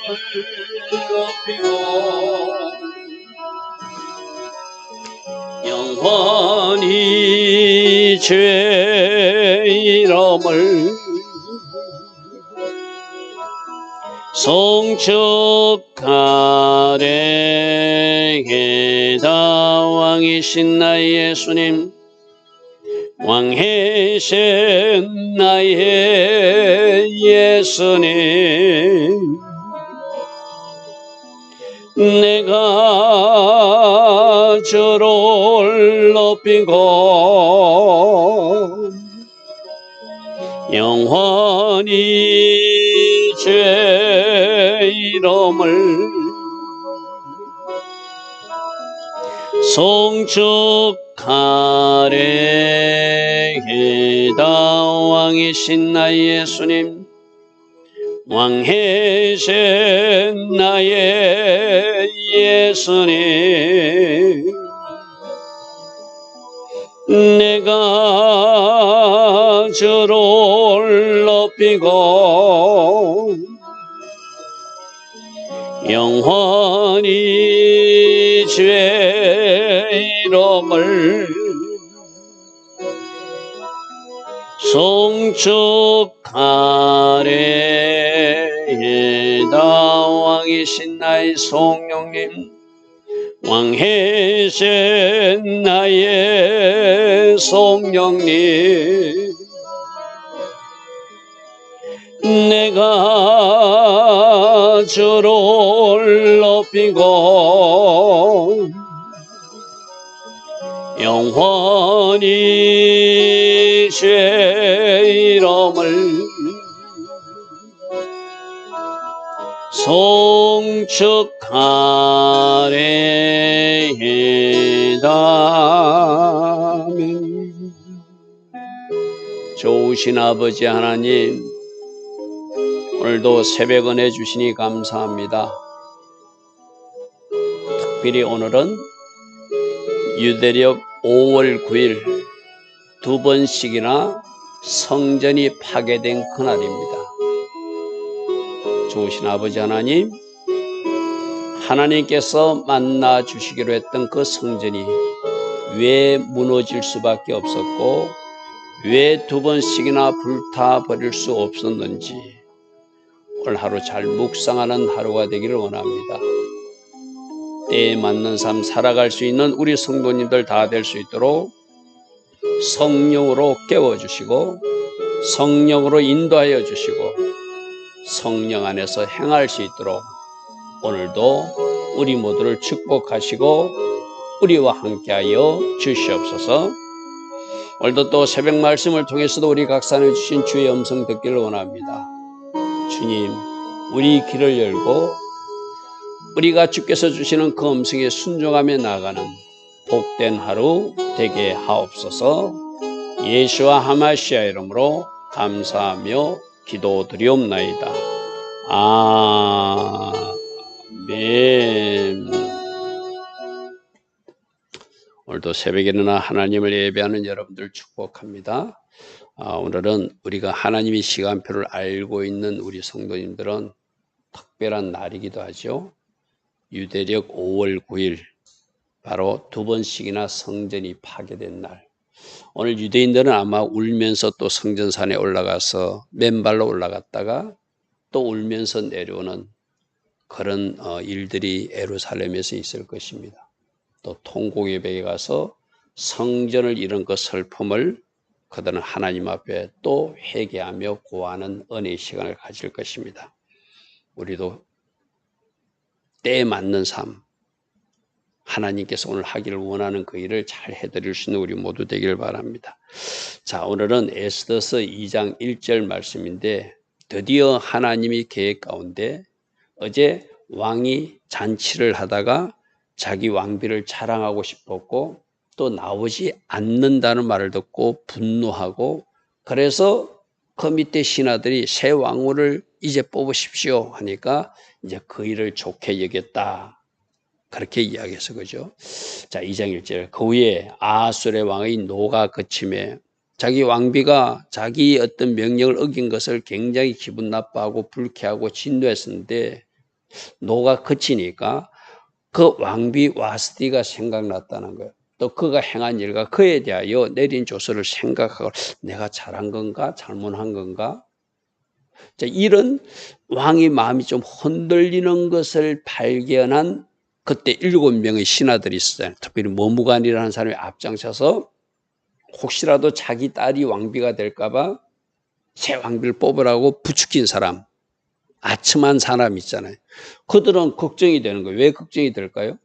높이고 영원히 주의 이름을 송축하래다. 왕이신 나의 예수님, 왕이신 나의 예수님, 내가 주를 높이고 영원히 주의 이름을 송축하래다. 왕이신 나의 예수님, 왕이신 나의 예수님, 내가 주를 높이고 영원히 주의 이름을 송축하래다. 왕이신 나의 성령님, 왕이신 나의 성령님, 내가 주를 높이고 영원히 주의 이름을 송축하래다. 좋으신 아버지 하나님, 오늘도 새벽 은혜 주시니 감사합니다. 특별히 오늘은 유대력 5월 9일 두 번씩이나 성전이 파괴된 그날입니다. 좋으신 아버지 하나님, 하나님께서 만나 주시기로 했던 그 성전이 왜 무너질 수밖에 없었고 왜 두 번씩이나 불타버릴 수 없었는지 오늘 하루 잘 묵상하는 하루가 되기를 원합니다. 때에 맞는 삶 살아갈 수 있는 우리 성도님들 다 될 수 있도록 성령으로 깨워주시고 성령으로 인도하여 주시고 성령 안에서 행할 수 있도록 오늘도 우리 모두를 축복하시고 우리와 함께하여 주시옵소서. 오늘도 또 새벽 말씀을 통해서도 우리 각산해 주신 주의 음성 듣기를 원합니다. 주님, 우리 귀를 열고 우리가 주께서 주시는 그 음성에 순종하며 나아가는 복된 하루 되게 하옵소서. 예수와 하마시아 이름으로 감사하며 기도드리옵나이다. 아멘. 오늘도 새벽에 일어나 하나님을 예배하는 여러분들 축복합니다. 오늘은 우리가 하나님의 시간표를 알고 있는 우리 성도님들은 특별한 날이기도 하죠. 유대력 5월 9일, 바로 두 번씩이나 성전이 파괴된 날. 오늘 유대인들은 아마 울면서 또 성전산에 올라가서 맨발로 올라갔다가 또 울면서 내려오는 그런 일들이 예루살렘에서 있을 것입니다. 또 통곡의 벽에 가서 성전을 잃은 그 슬픔을 그들은 하나님 앞에 또 회개하며 고하는 은혜의 시간을 가질 것입니다. 우리도 때에 맞는 삶, 하나님께서 오늘 하기를 원하는 그 일을 잘 해드릴 수 있는 우리 모두 되기를 바랍니다. 자, 오늘은 에스더서 2장 1절 말씀인데 드디어 하나님이 계획 가운데 어제 왕이 잔치를 하다가 자기 왕비를 자랑하고 싶었고 또 나오지 않는다는 말을 듣고 분노하고 그래서 그 밑에 신하들이 새 왕후를 이제 뽑으십시오 하니까 이제 그 일을 좋게 여겼다. 그렇게 이야기해서 그죠. 자, 2장 1절. 그 후에 아수르의 왕의 노가 그침에 자기 왕비가 자기 어떤 명령을 어긴 것을 굉장히 기분 나빠하고 불쾌하고 진노했었는데 노가 그치니까 그 왕비 와스디가 생각났다는 거예요. 또 그가 행한 일과 그에 대하여 내린 조서를 생각하고 내가 잘한 건가 잘못한 건가. 자, 이런 왕의 마음이 좀 흔들리는 것을 발견한 그때 7명의 신하들이 있어요. 특별히 머무간이라는 사람이 앞장서서 혹시라도 자기 딸이 왕비가 될까 봐 새 왕비를 뽑으라고 부추긴 사람, 아첨한 사람 있잖아요. 그들은 걱정이 되는 거예요. 왜 걱정이 될까요?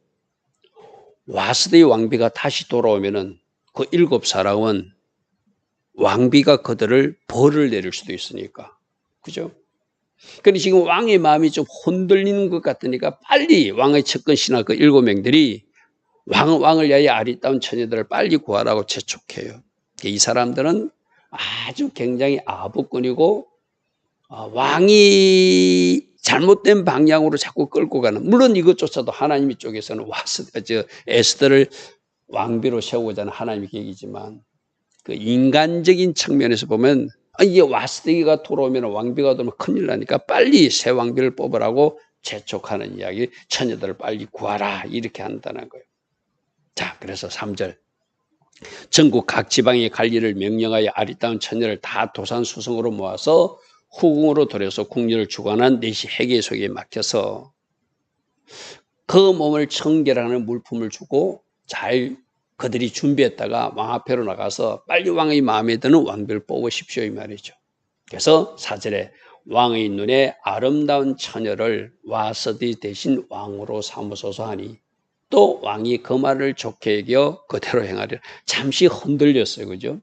와스디의 왕비가 다시 돌아오면은 그 7사람은 왕비가 그들을 벌을 내릴 수도 있으니까. 그죠? 그런데 지금 왕의 마음이 좀 흔들리는 것 같으니까 빨리 왕의 측근 신하 그 7명들이 왕을 위하여 아리따운 처녀들을 빨리 구하라고 재촉해요. 이 사람들은 아주 굉장히 아부꾼이고 왕이 잘못된 방향으로 자꾸 끌고 가는, 물론 이것조차도 하나님의 쪽에서는 에스더를 왕비로 세우고자 하는 하나님의 계획이지만 그 인간적인 측면에서 보면 이게 와스디가 돌아오면 왕비가 돌아오면 큰일 나니까 빨리 새 왕비를 뽑으라고 재촉하는 이야기, 처녀들을 빨리 구하라 이렇게 한다는 거예요. 자, 그래서 3절 전국 각 지방에 갈 일을 명령하여 아리따운 처녀를 다 도산수성으로 모아서 후궁으로 들여서 궁녀를 주관한 넷이 해계 속에 맡겨서 그 몸을 청결하는 물품을 주고 잘 그들이 준비했다가 왕 앞에로 나가서 빨리 왕의 마음에 드는 왕비를 뽑으십시오 이 말이죠. 그래서 4절에 왕의 눈에 아름다운 처녀를 와스디 대신 왕으로 삼으소서 하니 또 왕이 그 말을 좋게 여겨 그대로 행하리라. 잠시 흔들렸어요. 그죠?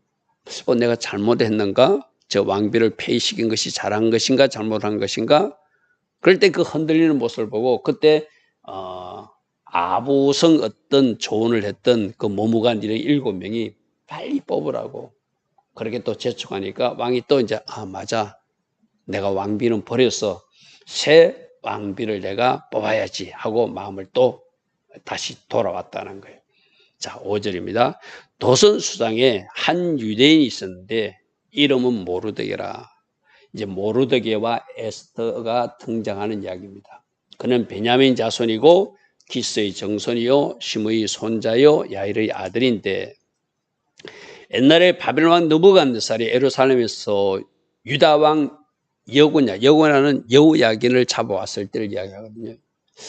내가 잘못했는가? 저 왕비를 폐위시킨 것이 잘한 것인가 잘못한 것인가? 그럴 때 그 흔들리는 모습을 보고 그때 아부성 어떤 조언을 했던 그 머무간 일의 7명이 빨리 뽑으라고 그렇게 또 재촉하니까 왕이 또 이제 맞아, 내가 왕비는 버렸어, 새 왕비를 내가 뽑아야지 하고 마음을 또 다시 돌아왔다는 거예요. 자, 5절입니다. 도선 수장에 한 유대인이 있었는데 이름은 모르드게라. 이제 모르드게와 에스더가 등장하는 이야기입니다. 그는 베냐민 자손이고 기스의 정손이요 심의 손자요 야일의 아들인데 옛날에 바벨론 왕 느부갓네살이 예루살렘에서 유다 왕 여고냐는 여호야긴을 잡아왔을 때를 이야기하거든요.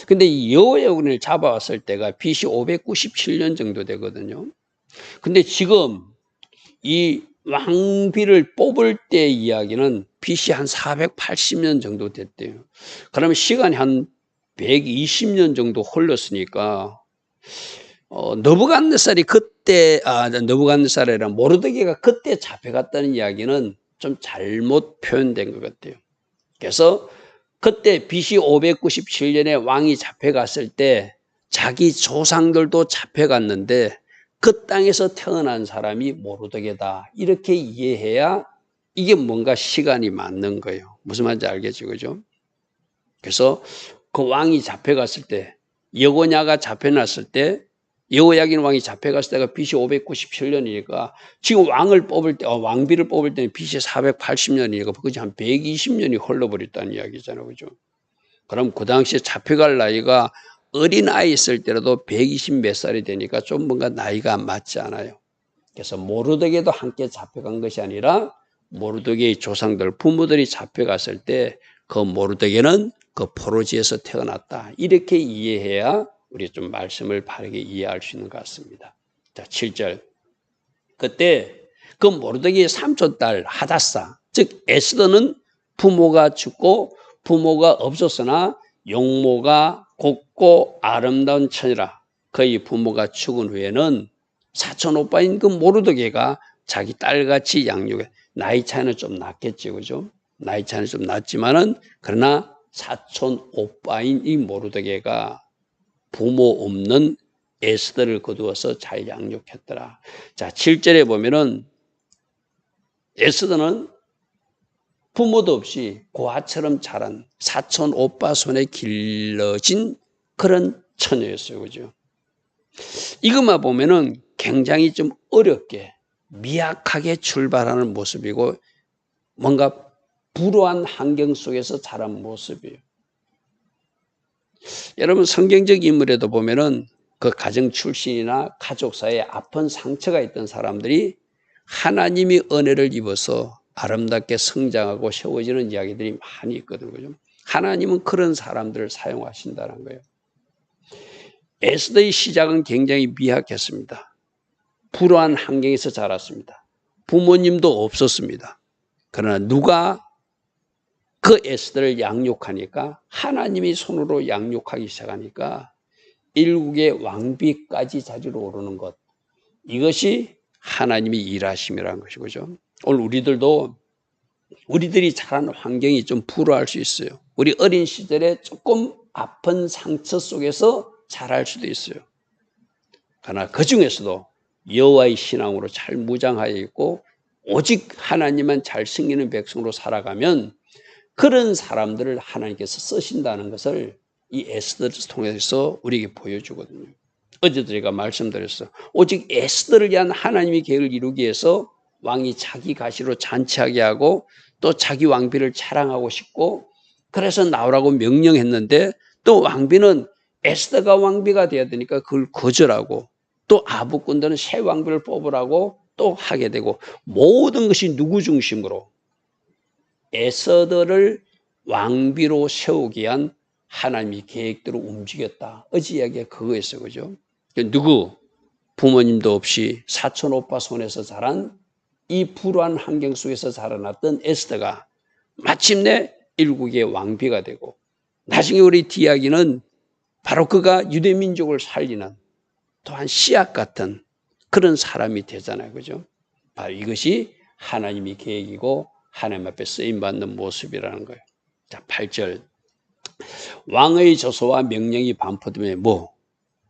근데 이 여호야긴을 잡아왔을 때가 BC 597년 정도 되거든요. 근데 지금 이 왕비를 뽑을 때 이야기는 BC 한 480년 정도 됐대요. 그러면 시간이 한 120년 정도 흘렀으니까 느부갓네살이 그때 느부갓네살이라 모르드게가 그때 잡혀갔다는 이야기는 좀 잘못 표현된 것 같아요. 그래서 그때 BC 597년에 왕이 잡혀갔을 때 자기 조상들도 잡혀갔는데 그 땅에서 태어난 사람이 모르드게다 이렇게 이해해야 이게 뭔가 시간이 맞는 거예요. 무슨 말인지 알겠죠, 그죠? 그래서 그 왕이 잡혀갔을 때 여고냐가 잡혀났을 때 여호야긴 왕이 잡혀갔을 때가 BC 597년이니까 지금 왕을 뽑을 때 왕비를 뽑을 때는 BC 480년이니까 그것이 한 120년이 흘러버렸다는 이야기잖아요, 그죠? 그럼 그 당시에 잡혀갈 나이가 어린 아이 있을 때라도 120 몇 살이 되니까 좀 뭔가 나이가 맞지 않아요. 그래서 모르드게도 함께 잡혀간 것이 아니라 모르드게의 조상들 부모들이 잡혀갔을 때 그 모르드게는 그 포로지에서 태어났다 이렇게 이해해야 우리 좀 말씀을 바르게 이해할 수 있는 것 같습니다. 자, 7절 그때 그 모르드게의 삼촌 딸 하다사 즉 에스더는 부모가 죽고 부모가 없었으나 용모가 곱고 아름다운 처녀라. 그의 부모가 죽은 후에는 사촌 오빠인 그 모르드게가 자기 딸같이 양육해. 나이 차이는 좀 났겠지, 그죠? 나이 차이는 좀 났지만은 그러나 사촌 오빠인 이 모르드게가 부모 없는 에스더를 거두어서 잘 양육했더라. 자, 7절에 보면은 에스더는 부모도 없이 고아처럼 자란 사촌 오빠 손에 길러진 그런 처녀였어요. 그죠? 이것만 보면은 굉장히 좀 어렵게 미약하게 출발하는 모습이고 뭔가 불우한 환경 속에서 자란 모습이에요. 여러분 성경적 인물에도 보면은 그 가정 출신이나 가족사에 아픈 상처가 있던 사람들이 하나님이 은혜를 입어서 아름답게 성장하고 세워지는 이야기들이 많이 있거든요. 하나님은 그런 사람들을 사용하신다는 거예요. 에스더의 시작은 굉장히 미약했습니다. 불우한 환경에서 자랐습니다. 부모님도 없었습니다. 그러나 누가 그 에스더를 양육하니까 하나님이 손으로 양육하기 시작하니까 일국의 왕비까지 자리로 오르는 것, 이것이 하나님이 일하심이라는 것이죠. 오늘 우리들이 자란 환경이 좀 불우할 수 있어요. 우리 어린 시절에 조금 아픈 상처 속에서 자랄 수도 있어요. 그러나 그 중에서도 여호와의 신앙으로 잘 무장하여 있고 오직 하나님만 잘 섬기는 백성으로 살아가면 그런 사람들을 하나님께서 쓰신다는 것을 이 에스더를 통해서 우리에게 보여주거든요. 어제도 제가 말씀드렸어요. 오직 에스더를 위한 하나님의 계획을 이루기 위해서 왕이 자기 가시로 잔치하게 하고 또 자기 왕비를 자랑하고 싶고 그래서 나오라고 명령했는데 또 왕비는 에스더가 왕비가 되어야 되니까 그걸 거절하고 또 아부꾼들은 새 왕비를 뽑으라고 또 하게 되고 모든 것이 누구 중심으로 에스더를 왕비로 세우기 위한 하나님의 계획대로 움직였다. 어제 이야기가 그거였어요. 그죠? 누구? 부모님도 없이 사촌 오빠 손에서 자란 이 불우한 환경 속에서 자라났던 에스더가 마침내 일국의 왕비가 되고 나중에 우리 디야기는 바로 그가 유대민족을 살리는 또한 씨앗 같은 그런 사람이 되잖아요. 그죠? 바로 이것이 하나님의 계획이고 하나님 앞에 쓰임받는 모습이라는 거예요. 자, 8절. 왕의 저서와 명령이 반포되면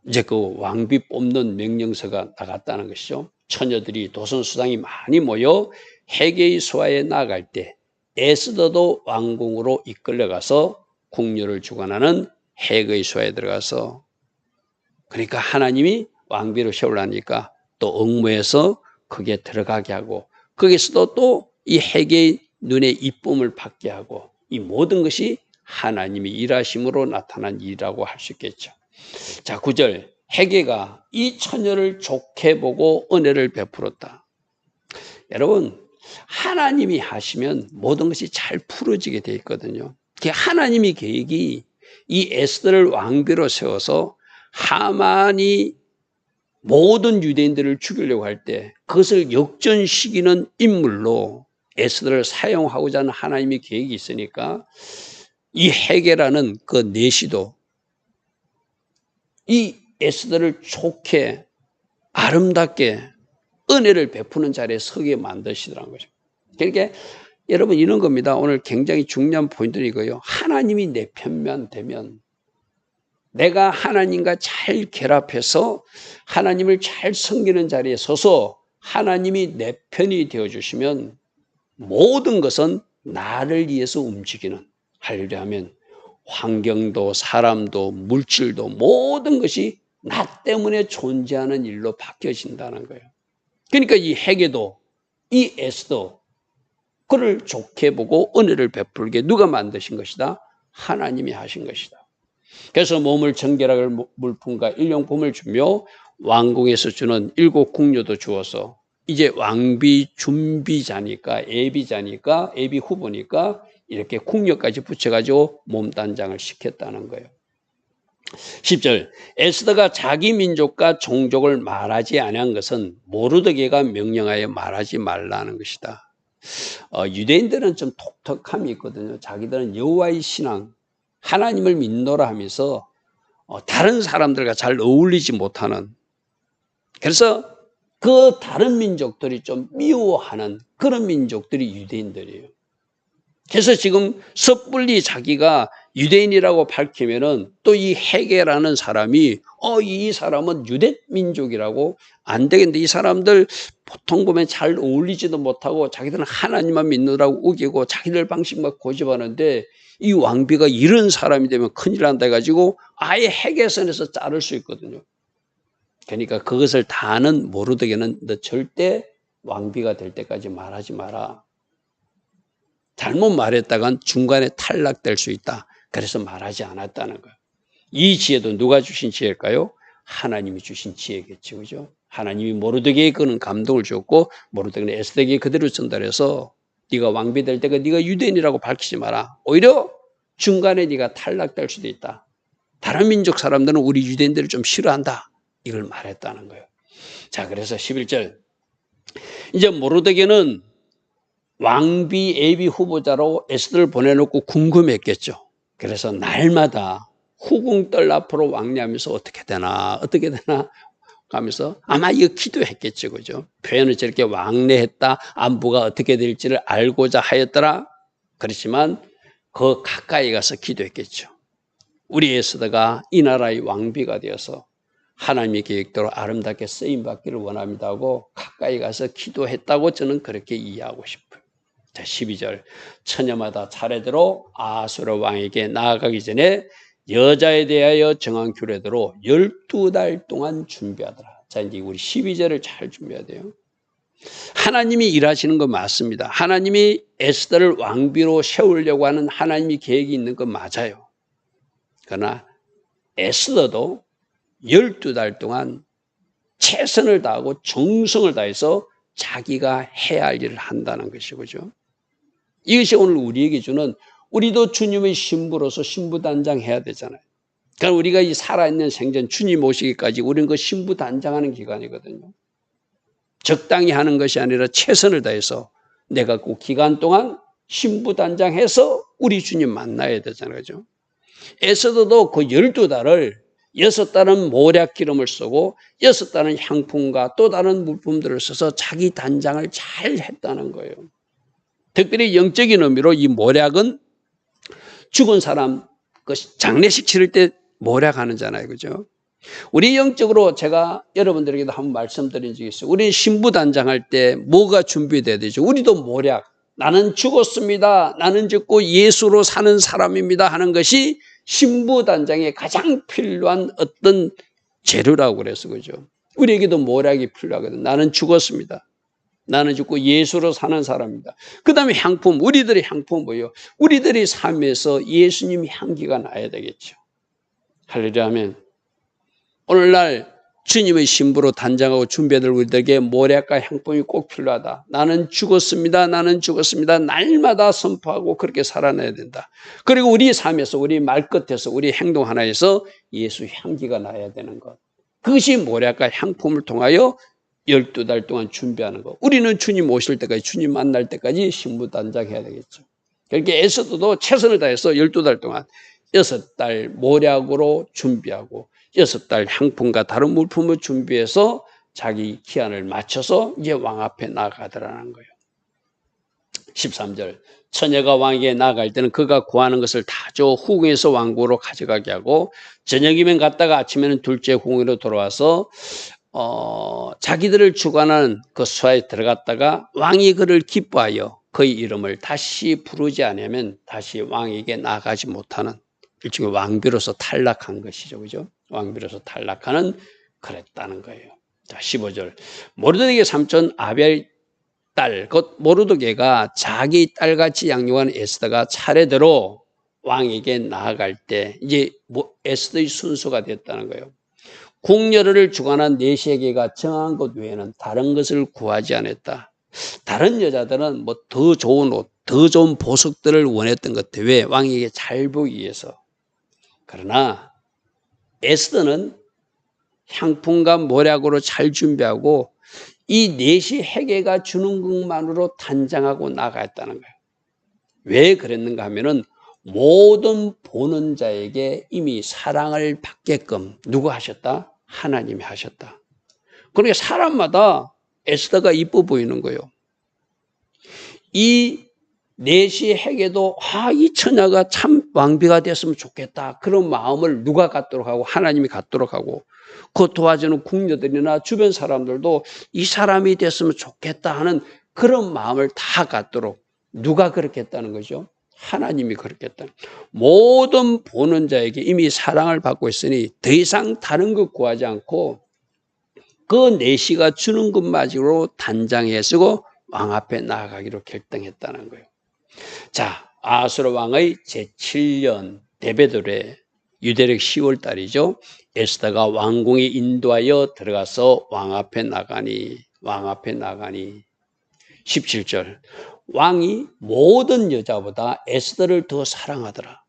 이제 그 왕비 뽑는 명령서가 나갔다는 것이죠. 처녀들이 도선수당이 많이 모여 헤게의 소하에 나아갈 때 에스더도 왕궁으로 이끌려가서 궁녀를 주관하는 헤게의 소하에 들어가서 그러니까 하나님이 왕비로 세우려니까 또 응모해서 거기에 들어가게 하고 거기서도 또 이 헤게의 눈에 이쁨을 받게 하고 이 모든 것이 하나님이 일하심으로 나타난 일이라고 할 수 있겠죠. 자, 9절. 헤게가 이 처녀를 좋게 보고 은혜를 베풀었다. 여러분, 하나님이 하시면 모든 것이 잘 풀어지게 돼 있거든요. 하나님의 계획이 이 에스더를 왕비로 세워서 하만이 모든 유대인들을 죽이려고 할 때 그것을 역전시키는 인물로 에스더를 사용하고자 하는 하나님의 계획이 있으니까 이 헤게라는 그 내시도 이 에스더를 좋게 아름답게 은혜를 베푸는 자리에 서게 만드시더라는 거죠. 그러니까 여러분 이런 겁니다. 오늘 굉장히 중요한 포인트는 이거예요. 하나님이 내 편만 되면 내가 하나님과 잘 결합해서 하나님을 잘 섬기는 자리에 서서 하나님이 내 편이 되어주시면 모든 것은 나를 위해서 움직이는 하려고 하면 환경도 사람도 물질도 모든 것이 나 때문에 존재하는 일로 바뀌어진다는 거예요. 그러니까 이 헤게도 이 에스더 그를 좋게 보고 은혜를 베풀게 누가 만드신 것이다? 하나님이 하신 것이다. 그래서 몸을 정결할 물품과 일용품을 주며 왕궁에서 주는 7 궁녀도 주어서 이제 왕비 준비자니까 예비자니까 예비 후보니까 이렇게 궁녀까지 붙여가지고 몸단장을 시켰다는 거예요. 10절. 에스더가 자기 민족과 종족을 말하지 아니한 것은 모르드게가 명령하여 말하지 말라는 것이다. 유대인들은 좀 독특함이 있거든요. 자기들은 여호와의 신앙, 하나님을 믿노라 하면서 다른 사람들과 잘 어울리지 못하는, 그래서 그 다른 민족들이 좀 미워하는 그런 민족들이 유대인들이에요. 그래서 지금 섣불리 자기가 유대인이라고 밝히면은 또 이 헤게라는 사람이 이 사람은 유대 민족이라고 안 되겠는데 이 사람들 보통 보면 잘 어울리지도 못하고 자기들은 하나님만 믿느라고 우기고 자기들 방식만 고집하는데 이 왕비가 이런 사람이 되면 큰일 난다 해가지고 아예 헤게선에서 자를 수 있거든요. 그러니까 그것을 다 아는 모르드게는 너 절대 왕비가 될 때까지 말하지 마라. 잘못 말했다간 중간에 탈락될 수 있다. 그래서 말하지 않았다는 거예요. 이 지혜도 누가 주신 지혜일까요? 하나님이 주신 지혜겠죠. 그죠? 하나님이 모르드게에 그는 감동을 줬고 모르드게는 에스더에게 그대로 전달해서 네가 왕비 될 때가 네가 유대인이라고 밝히지 마라. 오히려 중간에 네가 탈락될 수도 있다. 다른 민족 사람들은 우리 유대인들을 좀 싫어한다. 이걸 말했다는 거예요. 자, 그래서 11절. 이제 모르드게는 왕비 예비 후보자로 에스더를 보내놓고 궁금했겠죠. 그래서 날마다 후궁들 앞으로 왕래하면서 어떻게 되나 하면서 아마 이거 기도했겠죠. 그죠? 표현을 저렇게 왕래했다. 안부가 어떻게 될지를 알고자 하였더라. 그렇지만 그 가까이 가서 기도했겠죠. 우리 에스더가 이 나라의 왕비가 되어서 하나님의 계획대로 아름답게 쓰임받기를 원합니다 하고 가까이 가서 기도했다고 저는 그렇게 이해하고 싶어요. 자, 12절. 처녀마다 차례대로 아수르 왕에게 나아가기 전에 여자에 대하여 정한 규례대로 12달 동안 준비하더라. 자, 이제 우리 12절을 잘 준비해야 돼요. 하나님이 일하시는 거 맞습니다. 하나님이 에스더를 왕비로 세우려고 하는 하나님의 계획이 있는 건 맞아요. 그러나 에스더도 12달 동안 최선을 다하고 정성을 다해서 자기가 해야 할 일을 한다는 것이죠. 이것이 오늘 우리에게 주는, 우리도 주님의 신부로서 신부단장해야 되잖아요. 그러니까 우리가 이 살아있는 생전 주님 오시기까지 우리는 그 신부단장하는 기간이거든요. 적당히 하는 것이 아니라 최선을 다해서 내가 그 기간 동안 신부단장해서 우리 주님 만나야 되잖아요. 그죠? 에스더도 그 12달을 6달은 모략 기름을 쓰고 6달은 향품과 또 다른 물품들을 써서 자기 단장을 잘 했다는 거예요. 특별히 영적인 의미로 이 모략은 죽은 사람 그 장례식 치를 때 모략하는 잖아요. 그죠? 우리 영적으로 제가 여러분들에게도 한번 말씀드린 적이 있어요. 우리 신부단장할 때 뭐가 준비돼야 되죠? 우리도 모략. 나는 죽었습니다. 나는 죽고 예수로 사는 사람입니다 하는 것이 신부단장에 가장 필요한 어떤 재료라고 그래서 그죠. 우리에게도 모략이 필요하거든. 나는 죽었습니다. 나는 죽고 예수로 사는 사람입니다. 그 다음에 향품, 우리들의 향품 뭐예요? 우리들의 삶에서 예수님 향기가 나야 되겠죠. 할렐루야 하면 오늘날 주님의 신부로 단장하고 준비될 우리들에게 모략과 향품이 꼭 필요하다. 나는 죽었습니다. 나는 죽었습니다. 날마다 선포하고 그렇게 살아내야 된다. 그리고 우리 삶에서 우리 말끝에서 우리 행동 하나에서 예수 향기가 나야 되는 것. 그것이 모략과 향품을 통하여 12달 동안 준비하는 것. 우리는 주님 오실 때까지, 주님 만날 때까지 신부 단장해야 되겠죠. 그러니까 에스더도 최선을 다해서 12달 동안 6달 모략으로 준비하고 6달 향품과 다른 물품을 준비해서 자기 기한을 맞춰서 이제 왕 앞에 나가더라는 거예요. 13절. 처녀가 왕에게 나아갈 때는 그가 구하는 것을 다 줘 후궁에서 왕궁으로 가져가게 하고 저녁이면 갔다가 아침에는 둘째 후궁으로 돌아와서 자기들을 주관하는 그 수하에 들어갔다가 왕이 그를 기뻐하여 그의 이름을 다시 부르지 않으면 다시 왕에게 나가지 못하는 일종의 왕비로서 탈락한 것이죠. 그죠? 왕비로서 탈락하는 그랬다는 거예요. 자, 15절. 모르드게의 삼촌 아벨 딸, 곧 모르드게가 자기 딸같이 양육한 에스더가 차례대로 왕에게 나아갈 때 이제 에스더의 순서가 됐다는 거예요. 궁녀를 주관한 내시에게가 정한 것 외에는 다른 것을 구하지 않았다. 다른 여자들은 뭐 더 좋은 옷, 더 좋은 보석들을 원했던 것 같아요. 왜? 왕에게 잘 보이기 위해서. 그러나 에스더는 향품과 모략으로 잘 준비하고 이 내시 회개가 주는 것만으로 단장하고 나갔다는 거예요. 왜 그랬는가 하면은 모든 보는 자에게 이미 사랑을 받게끔 누가 하셨다? 하나님이 하셨다. 그러니까 사람마다 에스더가 이뻐 보이는 거예요. 이 내시 회개도 이 처녀가 참 왕비가 됐으면 좋겠다. 그런 마음을 누가 갖도록 하고 하나님이 갖도록 하고 그 도와주는 궁녀들이나 주변 사람들도 이 사람이 됐으면 좋겠다 하는 그런 마음을 다 갖도록 누가 그렇게 했다는 거죠? 하나님이 그렇게 했다는 거예요. 모든 보는 자에게 이미 사랑을 받고 있으니 더 이상 다른 것 구하지 않고 그 내시가 주는 것마저로 단장해 쓰고 왕 앞에 나아가기로 결정했다는 거예요. 자, 아수르 왕의 제7년 데베돌에 유대력 10월 달이죠. 에스더가 왕궁에 인도하여 들어가서 왕 앞에 나가니 17절 왕이 모든 여자보다 에스더를 더 사랑하더라.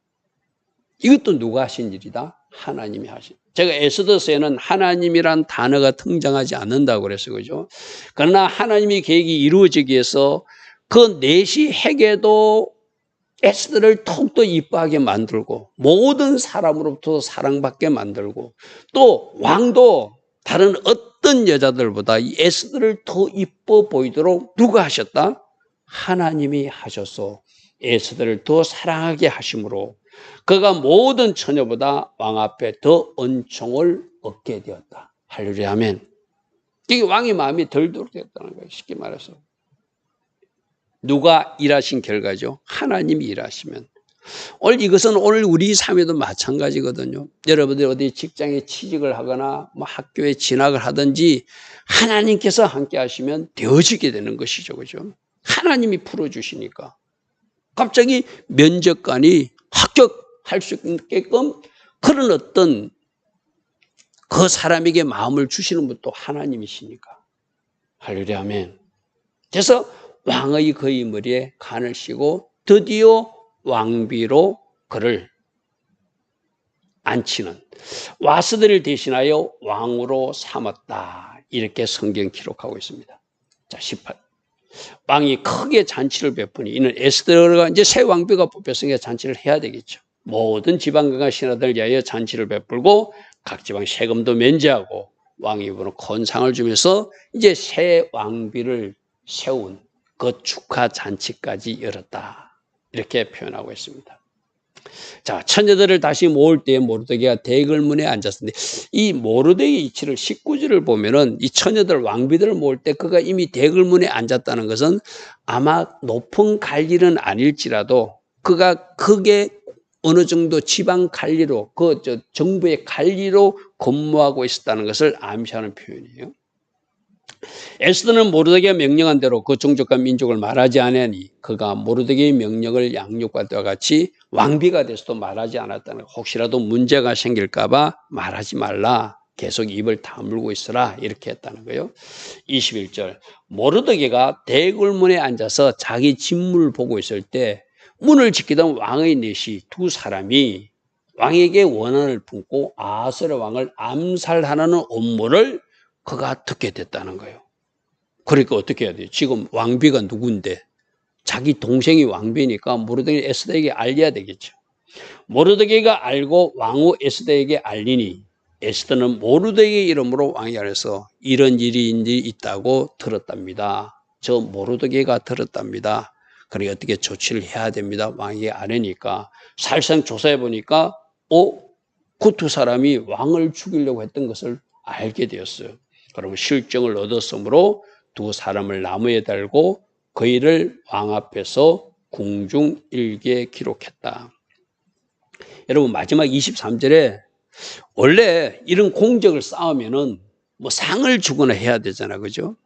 이것도 누가 하신 일이다? 하나님이 하신. 제가 에스더서에는 하나님이란 단어가 등장하지 않는다고 그랬어요. 그죠? 그러나 하나님의 계획이 이루어지기 위해서 그 넷이 핵에도 에스더를 더욱더 이뻐하게 만들고 모든 사람으로부터 사랑받게 만들고 또 왕도 다른 어떤 여자들보다 이 에스더를 더 이뻐 보이도록 누가 하셨다? 하나님이 하셔서 에스더를 더 사랑하게 하심으로 그가 모든 처녀보다 왕 앞에 더 은총을 얻게 되었다. 할렐루야 아멘. 이게 왕의 마음이 덜 돌아갔다는 거예요. 쉽게 말해서. 누가 일하신 결과죠? 하나님이 일하시면. 이것은 오늘 우리 삶에도 마찬가지거든요. 여러분들 어디 직장에 취직을 하거나 뭐 학교에 진학을 하든지 하나님께서 함께 하시면 되어지게 되는 것이죠. 그죠? 하나님이 풀어주시니까. 갑자기 면접관이 합격할 수 있게끔 그런 어떤 그 사람에게 마음을 주시는 분도 하나님이시니까. 할렐루야 아멘. 그래서 왕의 그의 머리에 간을 씌고 드디어 왕비로 그를 앉히는 와스들을 대신하여 왕으로 삼았다. 이렇게 성경 기록하고 있습니다. 자, 18. 왕이 크게 잔치를 베푸니 이는 에스더가 이제 새 왕비가 뽑혔으니까 잔치를 해야 되겠죠. 모든 지방과 신하들 위하여 잔치를 베풀고 각 지방 세금도 면제하고 왕이 입으로 건상을 주면서 이제 새 왕비를 세운 그 축하 잔치까지 열었다. 이렇게 표현하고 있습니다. 자, 처녀들을 다시 모을 때 모르드게가 대궐문에 앉았는데 이 모르드게의 위치를 19절을 보면은 이 처녀들 왕비들을 모을 때 그가 이미 대궐문에 앉았다는 것은 아마 높은 관리는 아닐지라도 그가 크게 어느 정도 지방 관리로 정부의 관리로 근무하고 있었다는 것을 암시하는 표현이에요. 에스더는 모르드게가 명령한 대로 그 종족과 민족을 말하지 않으니 그가 모르드게의 명령을 양육과 때와 같이 왕비가 돼서도 말하지 않았다는 거. 혹시라도 문제가 생길까 봐 말하지 말라. 계속 입을 다물고 있어라. 이렇게 했다는 거예요. 21절 모르드게가 대궐문에 앉아서 자기 진물을 보고 있을 때 문을 지키던 왕의 넷이 두 사람이 왕에게 원한을 품고 아하스의 왕을 암살하는 음모를 그가 듣게 됐다는 거예요. 그러니까 어떻게 해야 돼요? 지금 왕비가 누군데? 자기 동생이 왕비니까 모르드게 에스더에게 알려야 되겠죠. 모르드게가 알고 왕후 에스더에게 알리니 에스더는 모르드게의 이름으로 왕이 안에서 이런 일이 있다고 들었답니다. 저 모르드게가 들었답니다. 그러니까 어떻게 조치를 해야 됩니다. 왕에게 아뢰니까 사실상 조사해 보니까 그 두 사람이 왕을 죽이려고 했던 것을 알게 되었어요. 그러면 실정을 얻었으므로 두 사람을 나무에 달고 그 일을 왕 앞에서 궁중일기에 기록했다. 여러분 마지막 23절에 원래 이런 공적을 쌓으면은 뭐 상을 주거나 해야 되잖아, 그죠?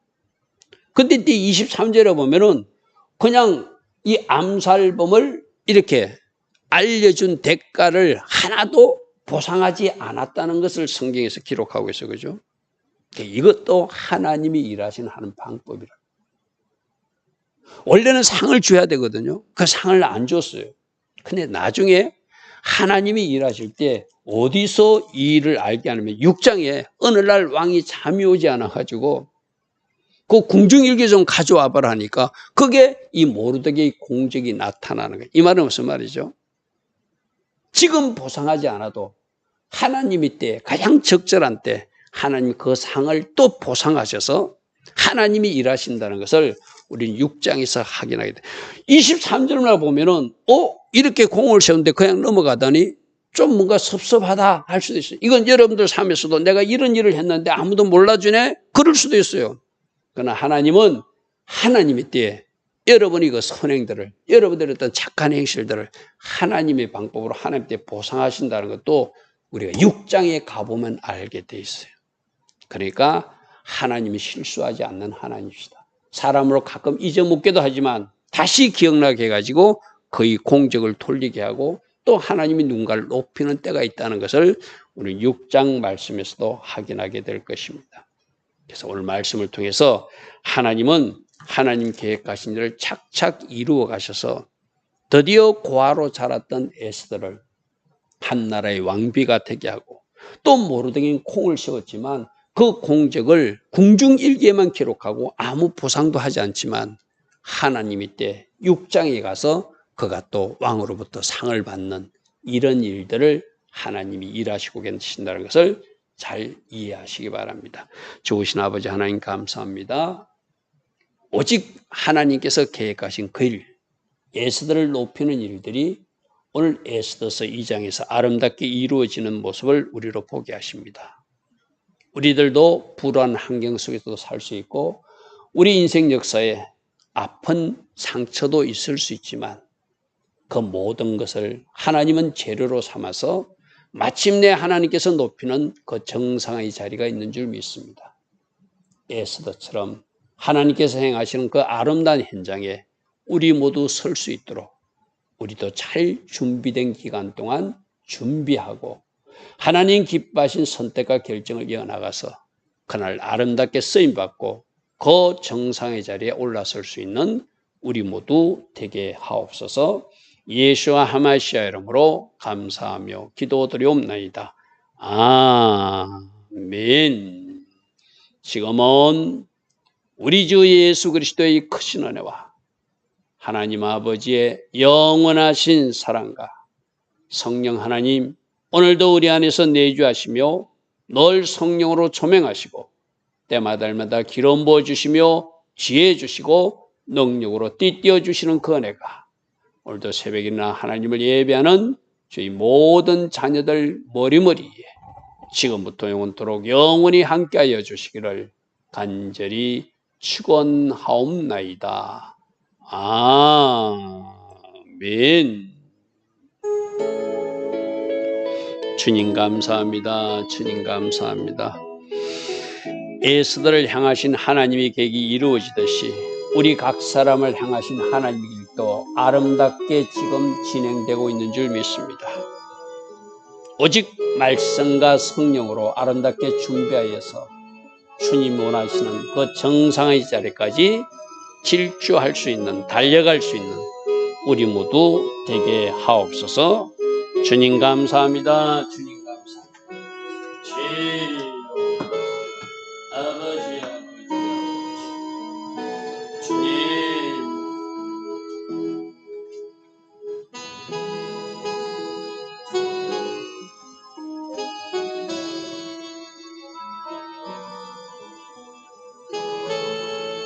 근데 23절에 보면은 그냥 이 암살범을 이렇게 알려준 대가를 하나도 보상하지 않았다는 것을 성경에서 기록하고 있어요, 그죠? 이것도 하나님이 일하시는 하는 방법이라. 원래는 상을 줘야 되거든요. 그 상을 안 줬어요. 근데 나중에 하나님이 일하실 때 어디서 이 일을 알게 하냐면 6장에 어느 날 왕이 잠이 오지 않아가지고 그 궁중일기 좀 가져와 봐라 하니까 그게 이 모르드게의 공적이 나타나는 거예요. 이 말은 무슨 말이죠? 지금 보상하지 않아도 하나님이 때 가장 적절한 때 하나님이 그 상을 또 보상하셔서 하나님이 일하신다는 것을 우리는 6장에서 확인하게 돼. 23절만 보면은 이렇게 공을 세우는데 그냥 넘어가다니 좀 뭔가 섭섭하다 할 수도 있어요. 이건 여러분들 삶에서도 내가 이런 일을 했는데 아무도 몰라주네? 그럴 수도 있어요. 그러나 하나님은 하나님의 때에 여러분이 그 선행들을, 여러분들의 어떤 착한 행실들을 하나님의 방법으로 하나님 때 보상하신다는 것도 우리가 6장에 가보면 알게 돼 있어요. 그러니까 하나님이 실수하지 않는 하나님이시다. 사람으로 가끔 잊어먹기도 하지만 다시 기억나게 해가지고 그의 공적을 돌리게 하고 또 하나님이 누군가를 높이는 때가 있다는 것을 우리 6장 말씀에서도 확인하게 될 것입니다. 그래서 오늘 말씀을 통해서 하나님은 하나님 계획하신 일을 착착 이루어 가셔서 드디어 고아로 자랐던 에스더를 한 나라의 왕비가 되게 하고, 또 모르드게는 콩을 씌웠지만 그 공적을 궁중일기에만 기록하고 아무 보상도 하지 않지만 하나님이 때 6장에 가서 그가 또 왕으로부터 상을 받는 이런 일들을 하나님이 일하시고 계신다는 것을 잘 이해하시기 바랍니다. 좋으신 아버지 하나님 감사합니다. 오직 하나님께서 계획하신 그 일, 에스더를 높이는 일들이 오늘 에스더서 2장에서 아름답게 이루어지는 모습을 우리로 보게 하십니다. 우리들도 불안한 환경 속에서도 살 수 있고 우리 인생 역사에 아픈 상처도 있을 수 있지만 그 모든 것을 하나님은 재료로 삼아서 마침내 하나님께서 높이는 그 정상의 자리가 있는 줄 믿습니다. 에스더처럼 하나님께서 행하시는 그 아름다운 현장에 우리 모두 설 수 있도록 우리도 잘 준비된 기간 동안 준비하고 하나님 기뻐하신 선택과 결정을 이어나가서 그날 아름답게 쓰임받고 그 정상의 자리에 올라설 수 있는 우리 모두 되게 하옵소서. 예수와 하마시아 이름으로 감사하며 기도드리옵나이다. 아멘. 지금은 우리 주 예수 그리스도의 크신 은혜와 하나님 아버지의 영원하신 사랑과 성령 하나님 오늘도 우리 안에서 내주하시며 늘 성령으로 조명하시고 때마다 기름 부어주시며 지혜 주시고 능력으로 띠띠어 주시는 그 은혜가 오늘도 새벽이나 하나님을 예배하는 저희 모든 자녀들 머리머리에 지금부터 영원토록 영원히 함께하여 주시기를 간절히 축원하옵나이다. 아멘. 주님 감사합니다. 주님 감사합니다. 에스더를 향하신 하나님의 계획이 이루어지듯이 우리 각 사람을 향하신 하나님의 계획도 아름답게 지금 진행되고 있는 줄 믿습니다. 오직 말씀과 성령으로 아름답게 준비하여서 주님 원하시는 그 정상의 자리까지 질주할 수 있는, 달려갈 수 있는 우리 모두 되게 하옵소서. 주님 감사합니다. 주님